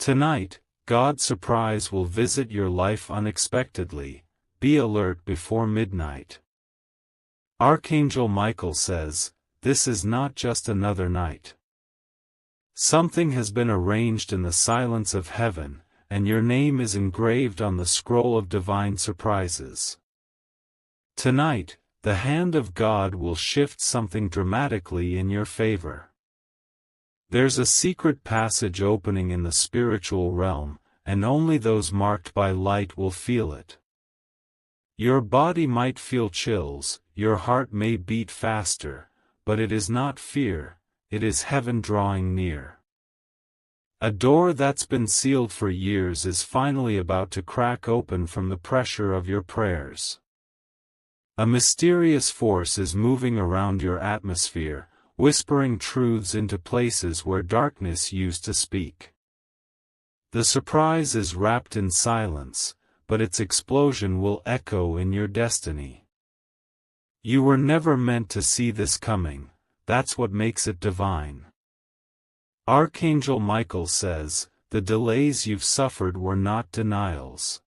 Tonight, God's surprise will visit your life unexpectedly. Be alert before midnight. Archangel Michael says, this is not just another night. Something has been arranged in the silence of heaven, and your name is engraved on the scroll of divine surprises. Tonight, the hand of God will shift something dramatically in your favor. There's a secret passage opening in the spiritual realm, and only those marked by light will feel it. Your body might feel chills, your heart may beat faster, but it is not fear, it is heaven drawing near. A door that's been sealed for years is finally about to crack open from the pressure of your prayers. A mysterious force is moving around your atmosphere, whispering truths into places where darkness used to speak. The surprise is wrapped in silence, but its explosion will echo in your destiny. You were never meant to see this coming, that's what makes it divine. Archangel Michael says, the delays you've suffered were not denials.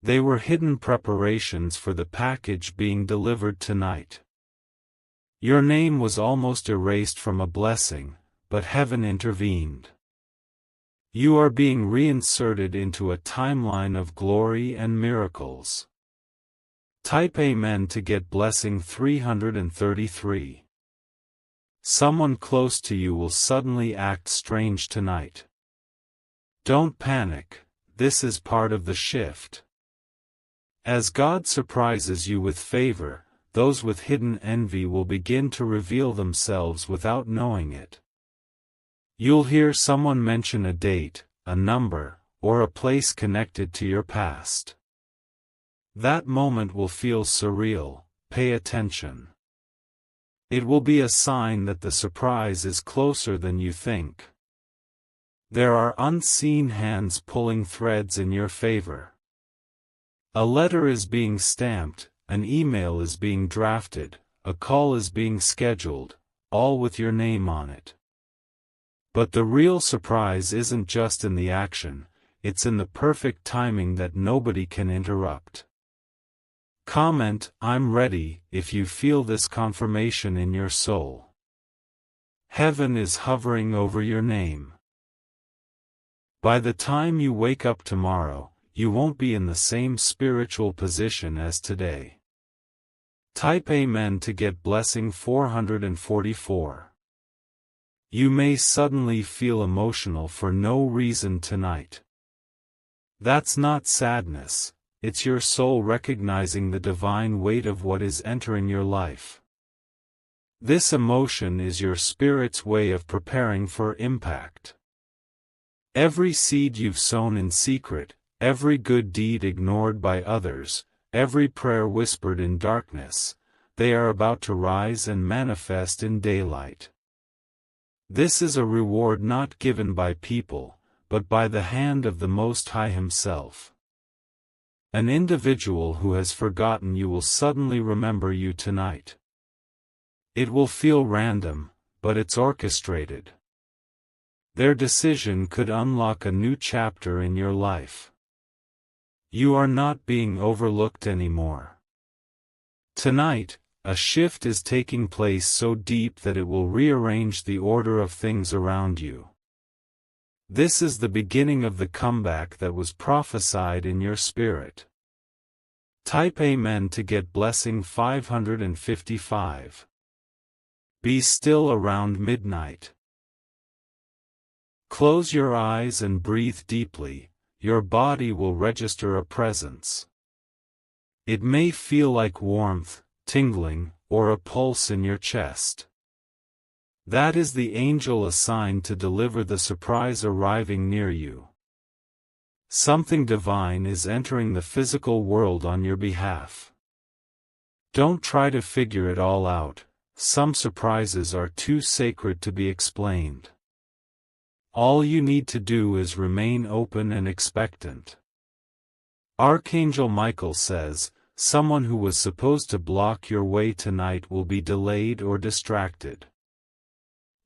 They were hidden preparations for the package being delivered tonight. Your name was almost erased from a blessing, but heaven intervened. You are being reinserted into a timeline of glory and miracles. Type Amen to get blessing 333. Someone close to you will suddenly act strange tonight. Don't panic, this is part of the shift. As God surprises you with favor, those with hidden envy will begin to reveal themselves without knowing it. You'll hear someone mention a date, a number, or a place connected to your past. That moment will feel surreal, pay attention. It will be a sign that the surprise is closer than you think. There are unseen hands pulling threads in your favor. A letter is being stamped, an email is being drafted, a call is being scheduled, all with your name on it. But the real surprise isn't just in the action, it's in the perfect timing that nobody can interrupt. Comment, I'm ready, if you feel this confirmation in your soul. Heaven is hovering over your name. By the time you wake up tomorrow, you won't be in the same spiritual position as today. Type Amen to get blessing 444. You may suddenly feel emotional for no reason tonight. That's not sadness, it's your soul recognizing the divine weight of what is entering your life. This emotion is your spirit's way of preparing for impact. Every seed you've sown in secret, every good deed ignored by others, every prayer whispered in darkness, they are about to rise and manifest in daylight. This is a reward not given by people, but by the hand of the Most High Himself. An individual who has forgotten you will suddenly remember you tonight. It will feel random, but it's orchestrated. Their decision could unlock a new chapter in your life. You are not being overlooked anymore. Tonight, a shift is taking place so deep that it will rearrange the order of things around you. This is the beginning of the comeback that was prophesied in your spirit. Type Amen to get blessing 555. Be still around midnight. Close your eyes and breathe deeply. Your body will register a presence. It may feel like warmth, tingling, or a pulse in your chest. That is the angel assigned to deliver the surprise arriving near you. Something divine is entering the physical world on your behalf. Don't try to figure it all out, some surprises are too sacred to be explained. All you need to do is remain open and expectant. Archangel Michael says, someone who was supposed to block your way tonight will be delayed or distracted.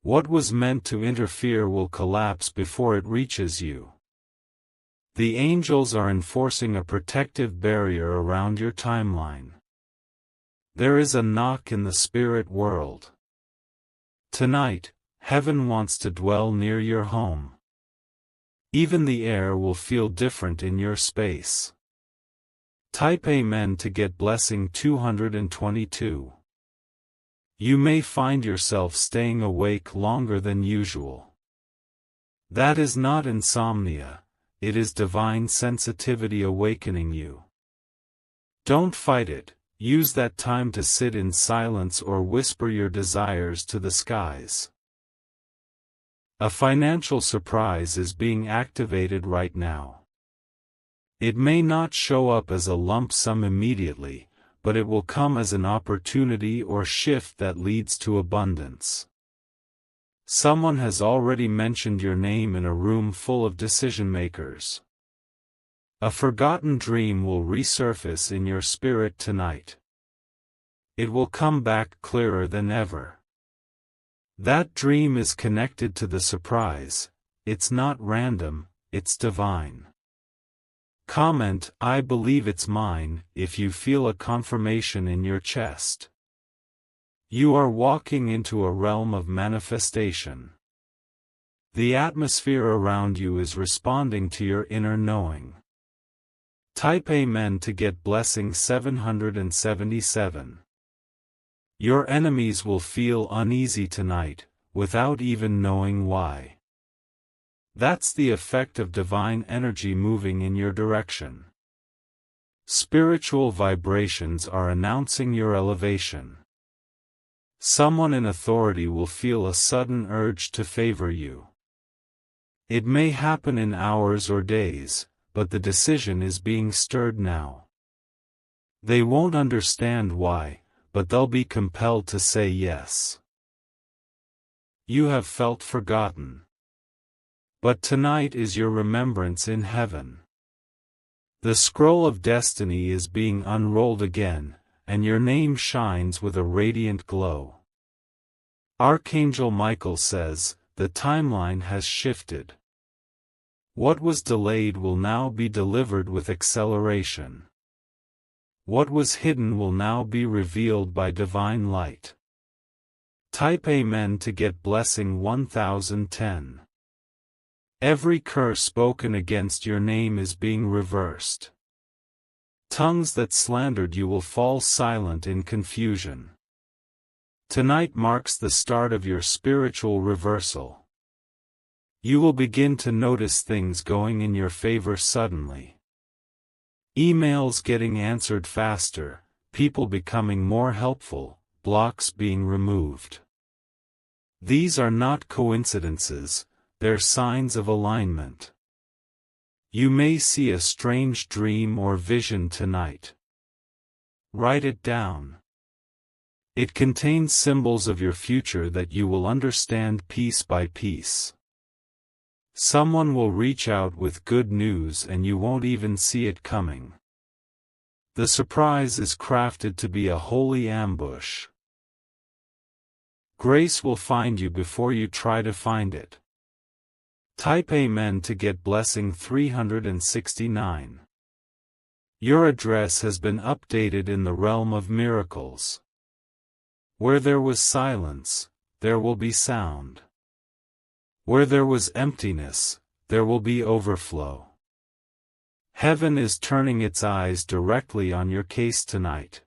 What was meant to interfere will collapse before it reaches you. The angels are enforcing a protective barrier around your timeline. There is a knock in the spirit world. Tonight, heaven wants to dwell near your home. Even the air will feel different in your space. Type Amen to get blessing 222. You may find yourself staying awake longer than usual. That is not insomnia, it is divine sensitivity awakening you. Don't fight it, use that time to sit in silence or whisper your desires to the skies. A financial surprise is being activated right now. It may not show up as a lump sum immediately, but it will come as an opportunity or shift that leads to abundance. Someone has already mentioned your name in a room full of decision-makers. A forgotten dream will resurface in your spirit tonight. It will come back clearer than ever. That dream is connected to the surprise. It's not random, it's divine. Comment, "I believe it's mine," if you feel a confirmation in your chest. You are walking into a realm of manifestation. The atmosphere around you is responding to your inner knowing. Type Amen to get blessing 777. Your enemies will feel uneasy tonight, without even knowing why. That's the effect of divine energy moving in your direction. Spiritual vibrations are announcing your elevation. Someone in authority will feel a sudden urge to favor you. It may happen in hours or days, but the decision is being stirred now. They won't understand why, but they'll be compelled to say yes. You have felt forgotten. But tonight is your remembrance in heaven. The scroll of destiny is being unrolled again, and your name shines with a radiant glow. Archangel Michael says, the timeline has shifted. What was delayed will now be delivered with acceleration. What was hidden will now be revealed by divine light. Type Amen to get blessing 1010. Every curse spoken against your name is being reversed. Tongues that slandered you will fall silent in confusion. Tonight marks the start of your spiritual reversal. You will begin to notice things going in your favor suddenly. Emails getting answered faster, people becoming more helpful, blocks being removed. These are not coincidences, they're signs of alignment. You may see a strange dream or vision tonight. Write it down. It contains symbols of your future that you will understand piece by piece. Someone will reach out with good news and you won't even see it coming. The surprise is crafted to be a holy ambush. Grace will find you before you try to find it. Type Amen to get blessing 369. Your address has been updated in the realm of miracles. Where there was silence, there will be sound. Where there was emptiness, there will be overflow. Heaven is turning its eyes directly on your case tonight.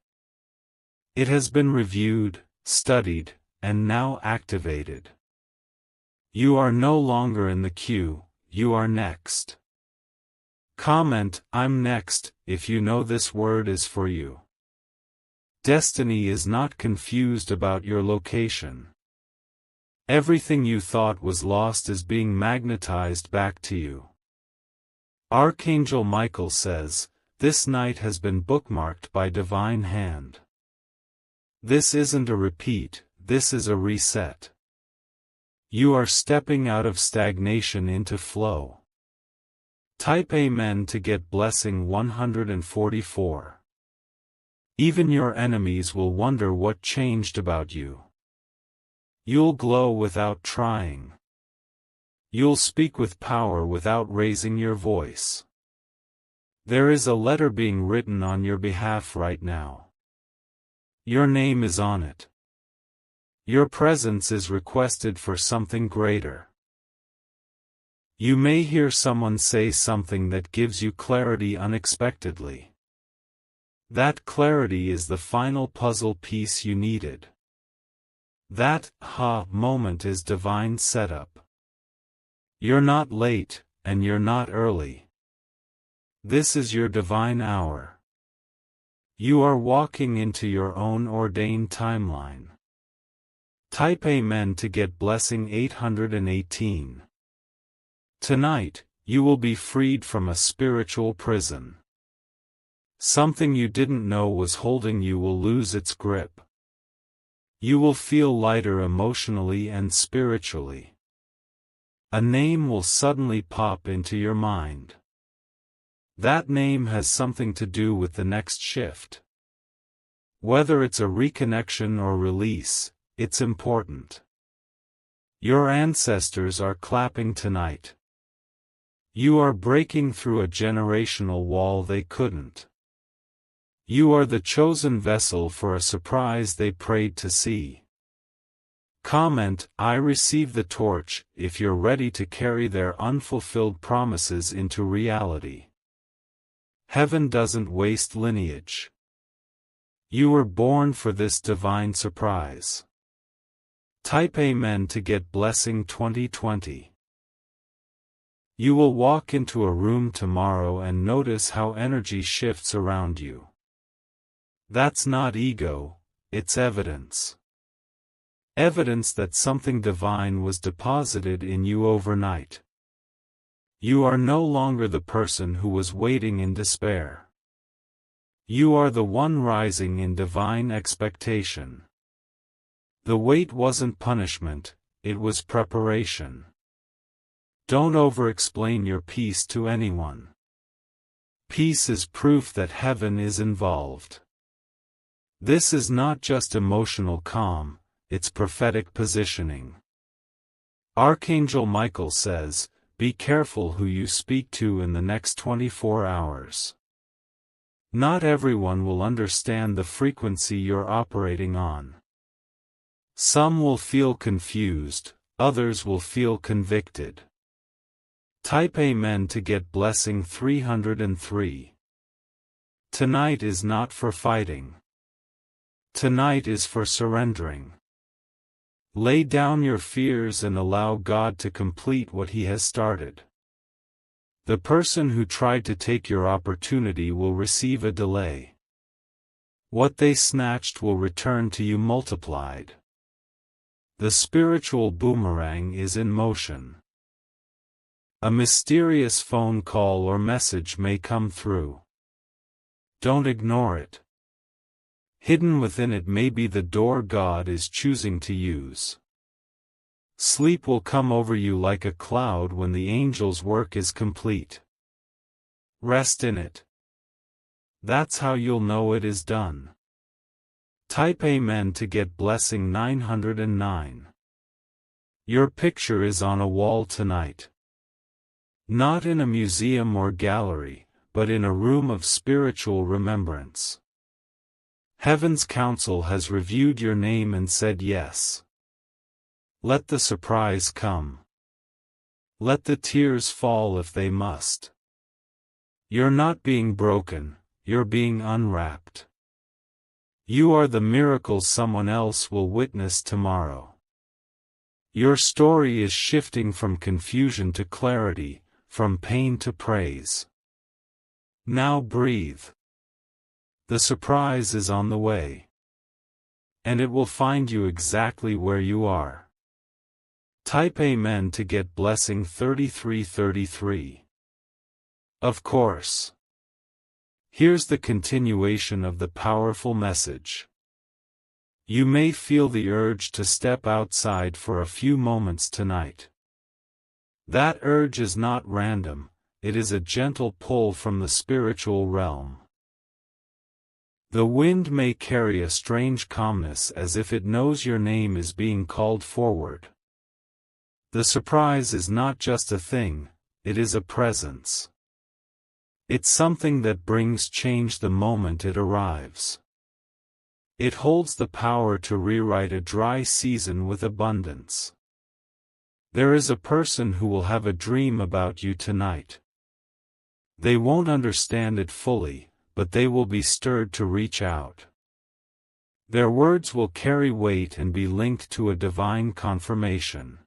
It has been reviewed, studied, and now activated. You are no longer in the queue, you are next. Comment, "I'm next," if you know this word is for you. Destiny is not confused about your location. Everything you thought was lost is being magnetized back to you. Archangel Michael says, this night has been bookmarked by divine hand. This isn't a repeat, this is a reset. You are stepping out of stagnation into flow. Type Amen to get blessing 144. Even your enemies will wonder what changed about you. You'll glow without trying. You'll speak with power without raising your voice. There is a letter being written on your behalf right now. Your name is on it. Your presence is requested for something greater. You may hear someone say something that gives you clarity unexpectedly. That clarity is the final puzzle piece you needed. That moment is divine setup. You're not late, and you're not early. This is your divine hour. You are walking into your own ordained timeline. Type Amen to get blessing 818. Tonight, you will be freed from a spiritual prison. Something you didn't know was holding you will lose its grip. You will feel lighter emotionally and spiritually. A name will suddenly pop into your mind. That name has something to do with the next shift. Whether it's a reconnection or release, it's important. Your ancestors are clapping tonight. You are breaking through a generational wall they couldn't. You are the chosen vessel for a surprise they prayed to see. Comment, I receive the torch, if you're ready to carry their unfulfilled promises into reality. Heaven doesn't waste lineage. You were born for this divine surprise. Type Amen to get blessing 2020. You will walk into a room tomorrow and notice how energy shifts around you. That's not ego, it's evidence. Evidence that something divine was deposited in you overnight. You are no longer the person who was waiting in despair. You are the one rising in divine expectation. The wait wasn't punishment, it was preparation. Don't over-explain your peace to anyone. Peace is proof that heaven is involved. This is not just emotional calm, it's prophetic positioning. Archangel Michael says, be careful who you speak to in the next 24 hours. Not everyone will understand the frequency you're operating on. Some will feel confused, others will feel convicted. Type Amen to get blessing 303. Tonight is not for fighting. Tonight is for surrendering. Lay down your fears and allow God to complete what He has started. The person who tried to take your opportunity will receive a delay. What they snatched will return to you multiplied. The spiritual boomerang is in motion. A mysterious phone call or message may come through. Don't ignore it. Hidden within it may be the door God is choosing to use. Sleep will come over you like a cloud when the angel's work is complete. Rest in it. That's how you'll know it is done. Type Amen to get blessing 909. Your picture is on a wall tonight. Not in a museum or gallery, but in a room of spiritual remembrance. Heaven's council has reviewed your name and said yes. Let the surprise come. Let the tears fall if they must. You're not being broken, you're being unwrapped. You are the miracle someone else will witness tomorrow. Your story is shifting from confusion to clarity, from pain to praise. Now breathe. The surprise is on the way. And it will find you exactly where you are. Type Amen to get blessing 3333. Of course. Here's the continuation of the powerful message. You may feel the urge to step outside for a few moments tonight. That urge is not random, it is a gentle pull from the spiritual realm. The wind may carry a strange calmness as if it knows your name is being called forward. The surprise is not just a thing, it is a presence. It's something that brings change the moment it arrives. It holds the power to rewrite a dry season with abundance. There is a person who will have a dream about you tonight. They won't understand it fully, but they will be stirred to reach out. Their words will carry weight and be linked to a divine confirmation.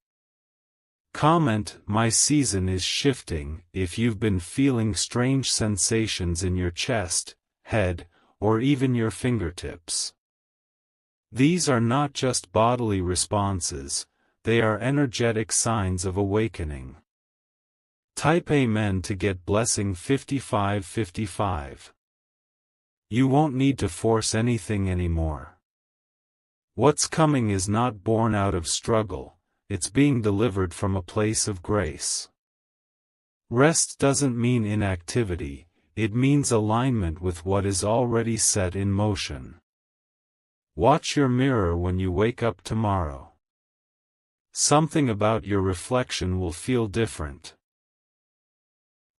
Comment, "My season is shifting," if you've been feeling strange sensations in your chest, head, or even your fingertips. These are not just bodily responses, they are energetic signs of awakening. Type Amen to get blessing 5555. You won't need to force anything anymore. What's coming is not born out of struggle, it's being delivered from a place of grace. Rest doesn't mean inactivity, it means alignment with what is already set in motion. Watch your mirror when you wake up tomorrow. Something about your reflection will feel different.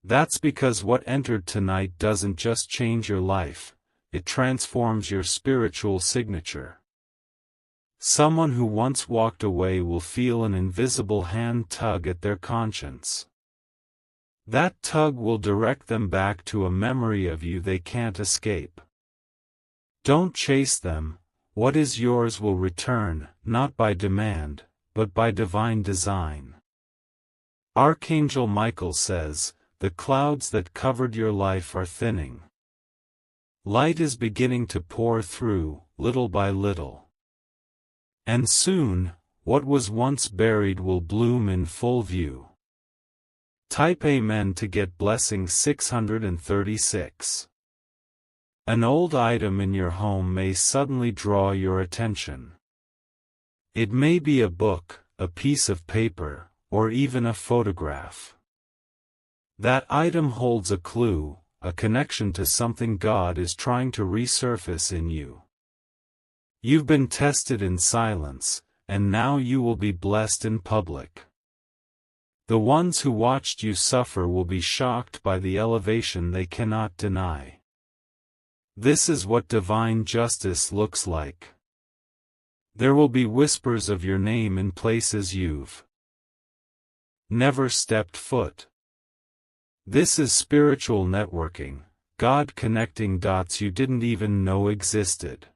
That's because what entered tonight doesn't just change your life, it transforms your spiritual signature. Someone who once walked away will feel an invisible hand tug at their conscience. That tug will direct them back to a memory of you they can't escape. Don't chase them, what is yours will return, not by demand, but by divine design. Archangel Michael says, "The clouds that covered your life are thinning. Light is beginning to pour through, little by little. And soon, what was once buried will bloom in full view." Type Amen to get blessing 636. An old item in your home may suddenly draw your attention. It may be a book, a piece of paper, or even a photograph. That item holds a clue, a connection to something God is trying to resurface in you. You've been tested in silence, and now you will be blessed in public. The ones who watched you suffer will be shocked by the elevation they cannot deny. This is what divine justice looks like. There will be whispers of your name in places you've never stepped foot. This is spiritual networking, God connecting dots you didn't even know existed.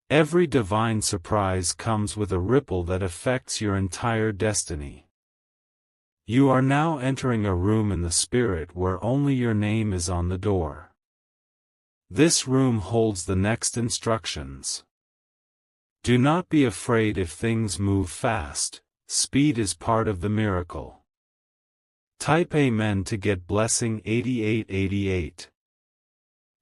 Every divine surprise comes with a ripple that affects your entire destiny. You are now entering a room in the spirit where only your name is on the door. This room holds the next instructions. Do not be afraid if things move fast, speed is part of the miracle. Type Amen to get blessing 8888.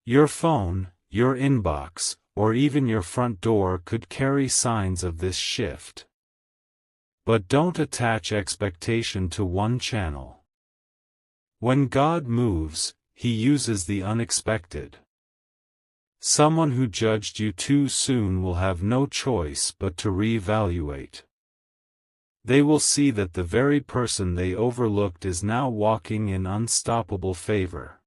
Your phone, your inbox, or even your front door could carry signs of this shift. But don't attach expectation to one channel. When God moves, He uses the unexpected. Someone who judged you too soon will have no choice but to reevaluate. They will see that the very person they overlooked is now walking in unstoppable favor.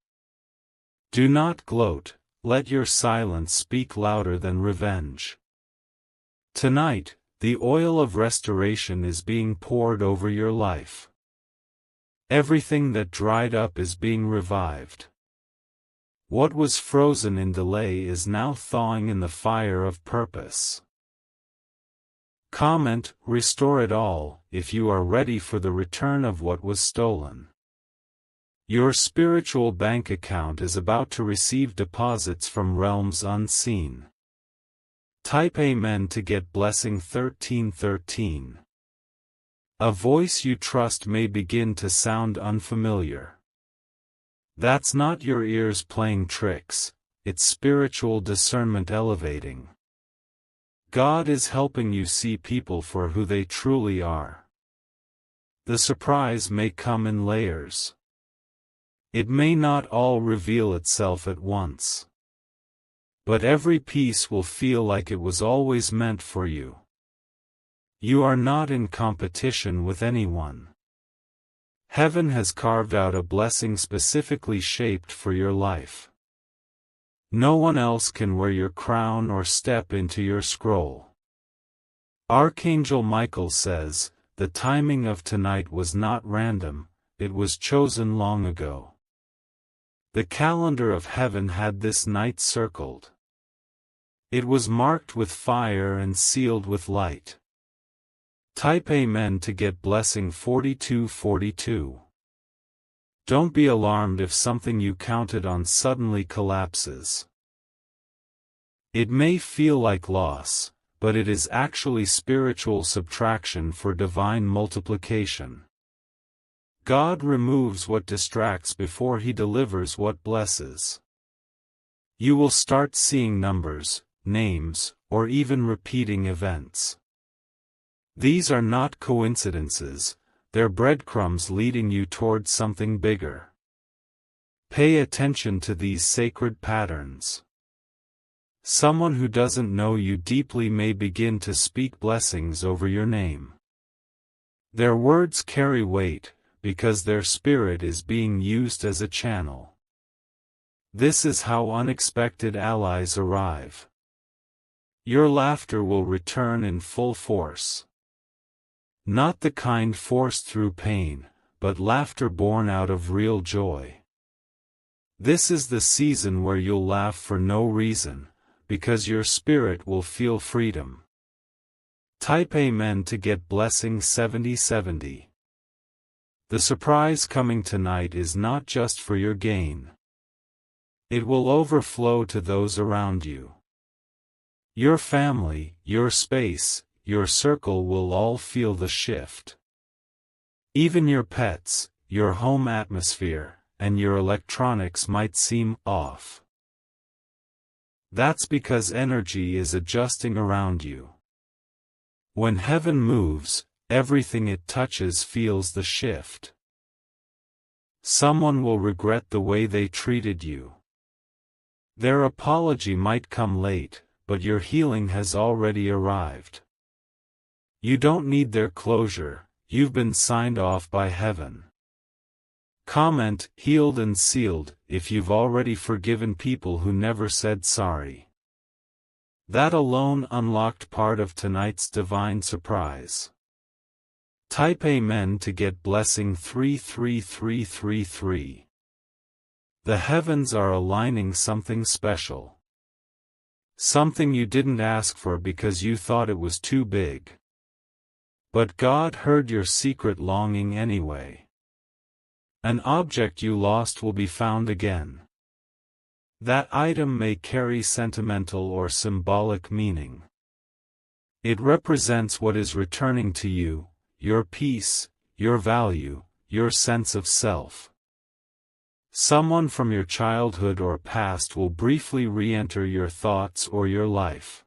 Do not gloat, let your silence speak louder than revenge. Tonight, the oil of restoration is being poured over your life. Everything that dried up is being revived. What was frozen in delay is now thawing in the fire of purpose. Comment, "Restore it all," if you are ready for the return of what was stolen. Your spiritual bank account is about to receive deposits from realms unseen. Type Amen to get blessing 1313. A voice you trust may begin to sound unfamiliar. That's not your ears playing tricks, it's spiritual discernment elevating. God is helping you see people for who they truly are. The surprise may come in layers. It may not all reveal itself at once. but every piece will feel like it was always meant for you. You are not in competition with anyone. Heaven has carved out a blessing specifically shaped for your life. No one else can wear your crown or step into your scroll. Archangel Michael says, the timing of tonight was not random, it was chosen long ago. The calendar of heaven had this night circled. It was marked with fire and sealed with light. Type Amen to get blessing 4242. Don't be alarmed if something you counted on suddenly collapses. It may feel like loss, but it is actually spiritual subtraction for divine multiplication. God removes what distracts before He delivers what blesses. You will start seeing numbers, names, or even repeating events. These are not coincidences, they're breadcrumbs leading you towards something bigger. Pay attention to these sacred patterns. Someone who doesn't know you deeply may begin to speak blessings over your name. Their words carry weight, because their spirit is being used as a channel. This is how unexpected allies arrive. Your laughter will return in full force. Not the kind forced through pain, but laughter born out of real joy. This is the season where you'll laugh for no reason, because your spirit will feel freedom. Type Amen to get blessing 7070. The surprise coming tonight is not just for your gain. It will overflow to those around you. Your family, your space, your circle will all feel the shift. Even your pets, your home atmosphere, and your electronics might seem off. That's because energy is adjusting around you. When heaven moves, everything it touches feels the shift. Someone will regret the way they treated you. Their apology might come late, but your healing has already arrived. You don't need their closure, you've been signed off by heaven. Comment, healed and sealed, if you've already forgiven people who never said sorry. That alone unlocked part of tonight's divine surprise. Type Amen to get blessing 33333. The heavens are aligning something special. Something you didn't ask for because you thought it was too big. But God heard your secret longing anyway. An object you lost will be found again. That item may carry sentimental or symbolic meaning. It represents what is returning to you, your peace, your value, your sense of self. Someone from your childhood or past will briefly re-enter your thoughts or your life.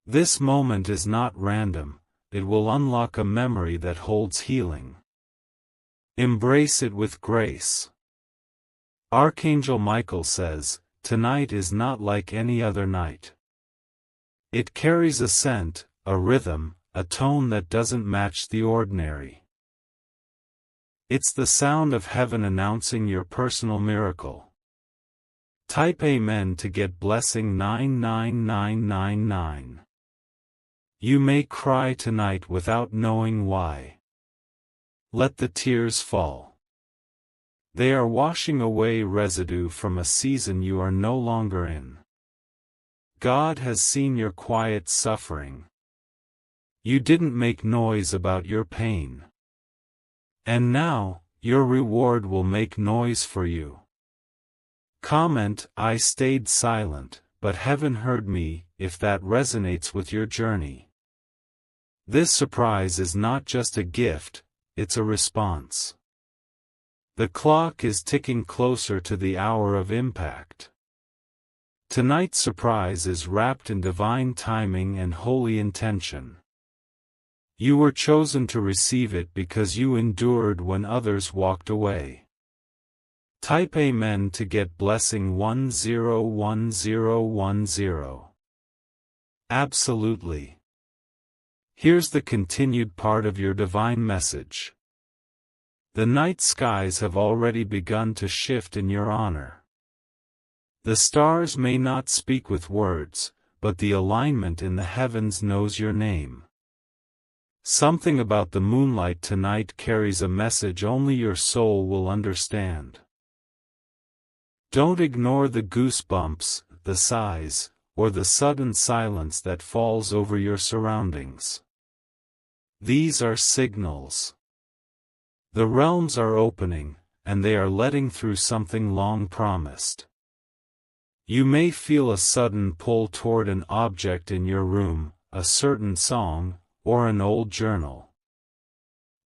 This moment is not random. It will unlock a memory that holds healing. Embrace it with grace. Archangel Michael says, tonight is not like any other night. It carries a scent, a rhythm, a tone that doesn't match the ordinary. It's the sound of heaven announcing your personal miracle. Type Amen to get blessing 99999. You may cry tonight without knowing why. Let the tears fall. They are washing away residue from a season you are no longer in. God has seen your quiet suffering. You didn't make noise about your pain. And now, your reward will make noise for you. Comment, I stayed silent, but heaven heard me, if that resonates with your journey. This surprise is not just a gift, it's a response. The clock is ticking closer to the hour of impact. Tonight's surprise is wrapped in divine timing and holy intention. You were chosen to receive it because you endured when others walked away. Type Amen to get blessing 101010. Absolutely. Here's the continued part of your divine message. The night skies have already begun to shift in your honor. The stars may not speak with words, but the alignment in the heavens knows your name. Something about the moonlight tonight carries a message only your soul will understand. Don't ignore the goosebumps, the sighs, or the sudden silence that falls over your surroundings. These are signals. The realms are opening, and they are letting through something long promised. You may feel a sudden pull toward an object in your room, a certain song, or an old journal.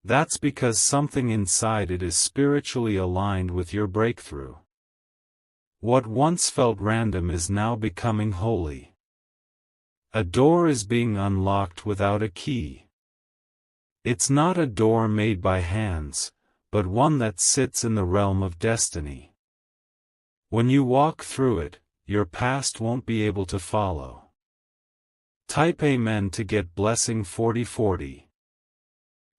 That's because something inside it is spiritually aligned with your breakthrough. What once felt random is now becoming holy. A door is being unlocked without a key. It's not a door made by hands, but one that sits in the realm of destiny. When you walk through it, your past won't be able to follow. Type Amen to get blessing 4040.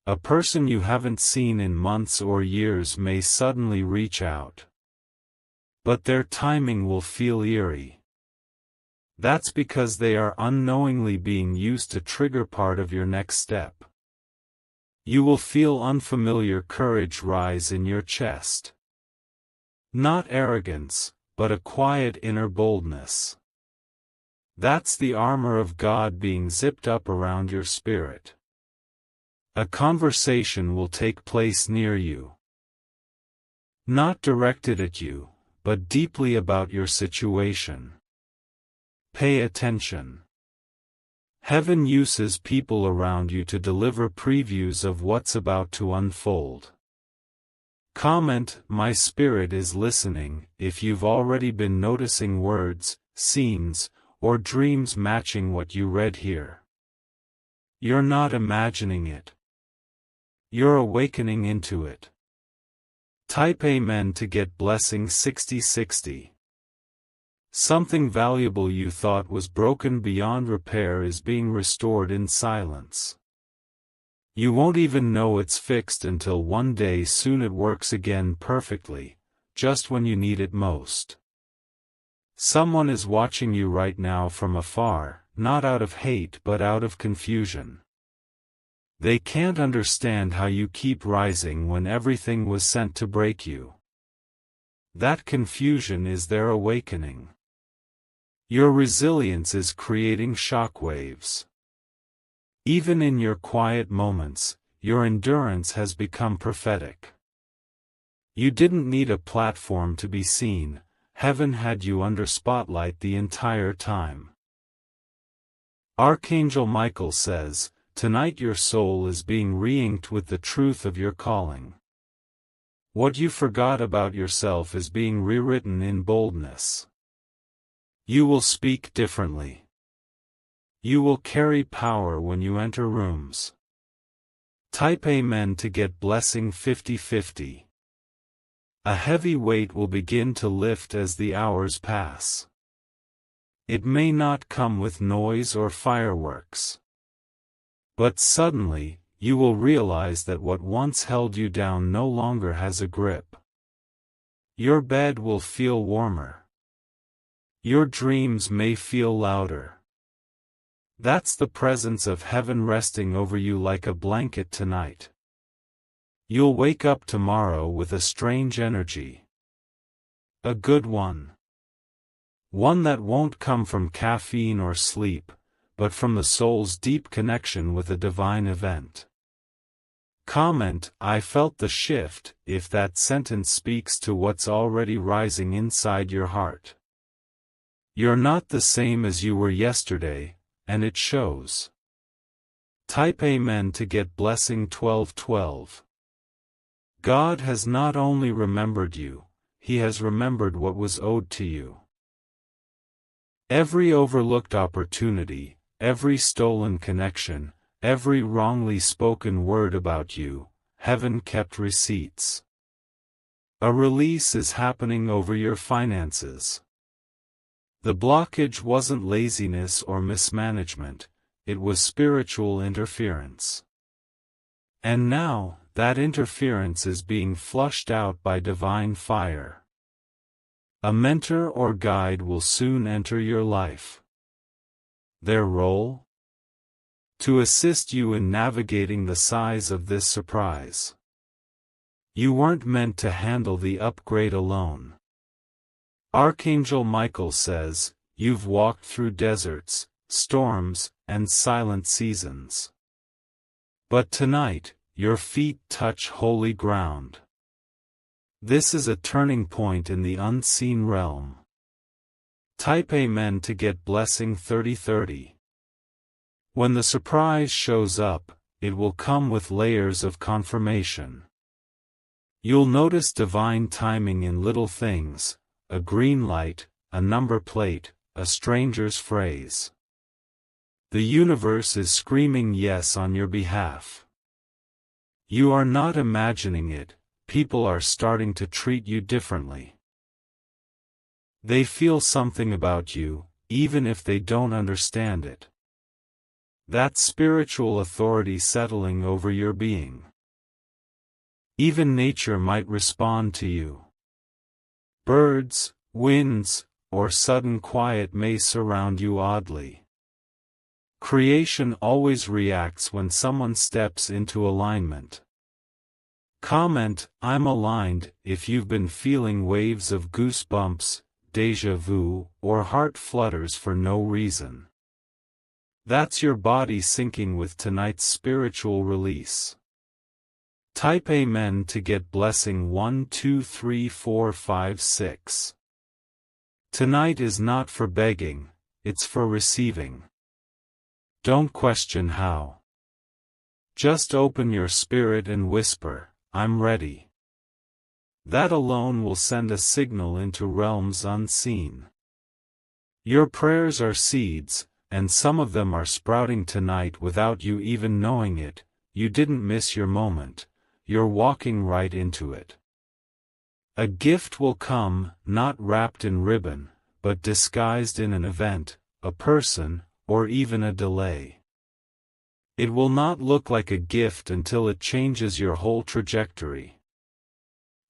A person you haven't seen in months or years may suddenly reach out. But their timing will feel eerie. That's because they are unknowingly being used to trigger part of your next step. You will feel unfamiliar courage rise in your chest. Not arrogance, but a quiet inner boldness. That's the armor of God being zipped up around your spirit. A conversation will take place near you. Not directed at you, but deeply about your situation. Pay attention. Heaven uses people around you to deliver previews of what's about to unfold. Comment, "My spirit is listening," if you've already been noticing words, scenes, or dreams matching what you read here. You're not imagining it. You're awakening into it. Type Amen to get blessing 6060. Something valuable you thought was broken beyond repair is being restored in silence. You won't even know it's fixed until one day soon it works again perfectly, just when you need it most. Someone is watching you right now from afar, not out of hate but out of confusion. They can't understand how you keep rising when everything was sent to break you. That confusion is their awakening. Your resilience is creating shockwaves. Even in your quiet moments, your endurance has become prophetic. You didn't need a platform to be seen, heaven had you under spotlight the entire time. Archangel Michael says, tonight your soul is being re-inked with the truth of your calling. What you forgot about yourself is being rewritten in boldness. You will speak differently. You will carry power when you enter rooms. Type Amen to get blessing 5050. A heavy weight will begin to lift as the hours pass. It may not come with noise or fireworks. But suddenly, you will realize that what once held you down no longer has a grip. Your bed will feel warmer. Your dreams may feel louder. That's the presence of heaven resting over you like a blanket tonight. You'll wake up tomorrow with a strange energy. A good one. One that won't come from caffeine or sleep, but from the soul's deep connection with a divine event. Comment, "I felt the shift," if that sentence speaks to what's already rising inside your heart. You're not the same as you were yesterday, and it shows. Type Amen to get blessing 1212. God has not only remembered you, He has remembered what was owed to you. Every overlooked opportunity, every stolen connection, every wrongly spoken word about you, heaven kept receipts. A release is happening over your finances. The blockage wasn't laziness or mismanagement, it was spiritual interference. And now, that interference is being flushed out by divine fire. A mentor or guide will soon enter your life. Their role? To assist you in navigating the size of this surprise. You weren't meant to handle the upgrade alone. Archangel Michael says, you've walked through deserts, storms, and silent seasons. But tonight, your feet touch holy ground. This is a turning point in the unseen realm. Type Amen to get blessing 3030. When the surprise shows up, it will come with layers of confirmation. You'll notice divine timing in little things, a green light, a number plate, a stranger's phrase. The universe is screaming yes on your behalf. You are not imagining it. People are starting to treat you differently. They feel something about you, even if they don't understand it. That's spiritual authority settling over your being. Even nature might respond to you. Birds, winds, or sudden quiet may surround you oddly. Creation always reacts when someone steps into alignment. Comment, I'm aligned, if you've been feeling waves of goosebumps, déjà vu, or heart flutters for no reason. That's your body syncing with tonight's spiritual release. Type Amen to get blessing 1 2 3 4 5 6. Tonight is not for begging, it's for receiving. Don't question how. Just open your spirit and whisper, I'm ready. That alone will send a signal into realms unseen. Your prayers are seeds, and some of them are sprouting tonight without you even knowing it. You didn't miss your moment, you're walking right into it. A gift will come, not wrapped in ribbon, but disguised in an event, a person, or even a delay. It will not look like a gift until it changes your whole trajectory.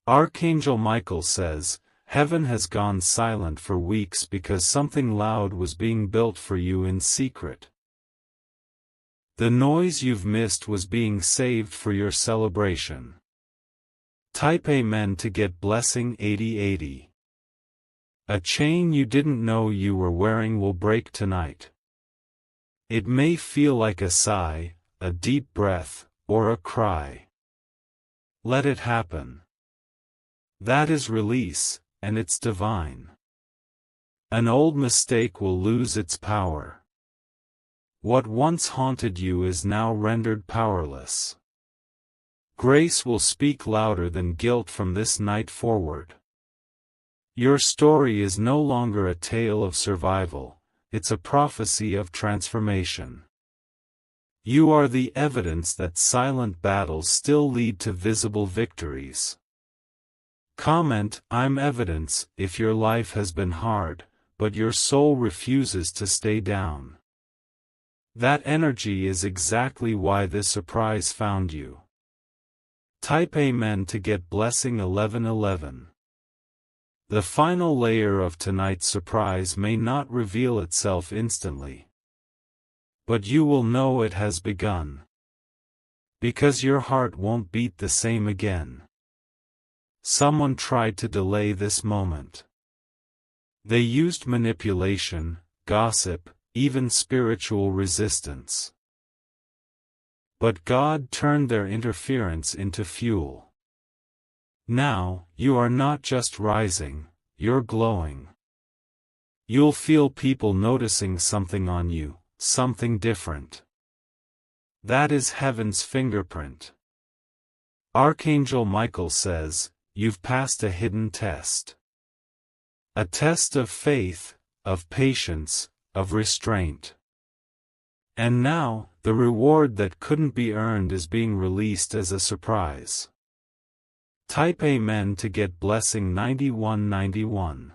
Archangel Michael says, heaven has gone silent for weeks because something loud was being built for you in secret. The noise you've missed was being saved for your celebration. Type Amen to get blessing 8080. A chain you didn't know you were wearing will break tonight. It may feel like a sigh, a deep breath, or a cry. Let it happen. That is release, and it's divine. An old mistake will lose its power. What once haunted you is now rendered powerless. Grace will speak louder than guilt from this night forward. Your story is no longer a tale of survival. It's a prophecy of transformation. You are the evidence that silent battles still lead to visible victories. Comment, I'm evidence, if your life has been hard, but your soul refuses to stay down. That energy is exactly why this surprise found you. Type Amen to get blessing 1111. The final layer of tonight's surprise may not reveal itself instantly. But you will know it has begun. Because your heart won't beat the same again. Someone tried to delay this moment. They used manipulation, gossip, even spiritual resistance. But God turned their interference into fuel. Now, you are not just rising, you're glowing. You'll feel people noticing something on you, something different. That is heaven's fingerprint. Archangel Michael says, you've passed a hidden test. A test of faith, of patience, of restraint. And now, the reward that couldn't be earned is being released as a surprise. Type Amen to get blessing 9191.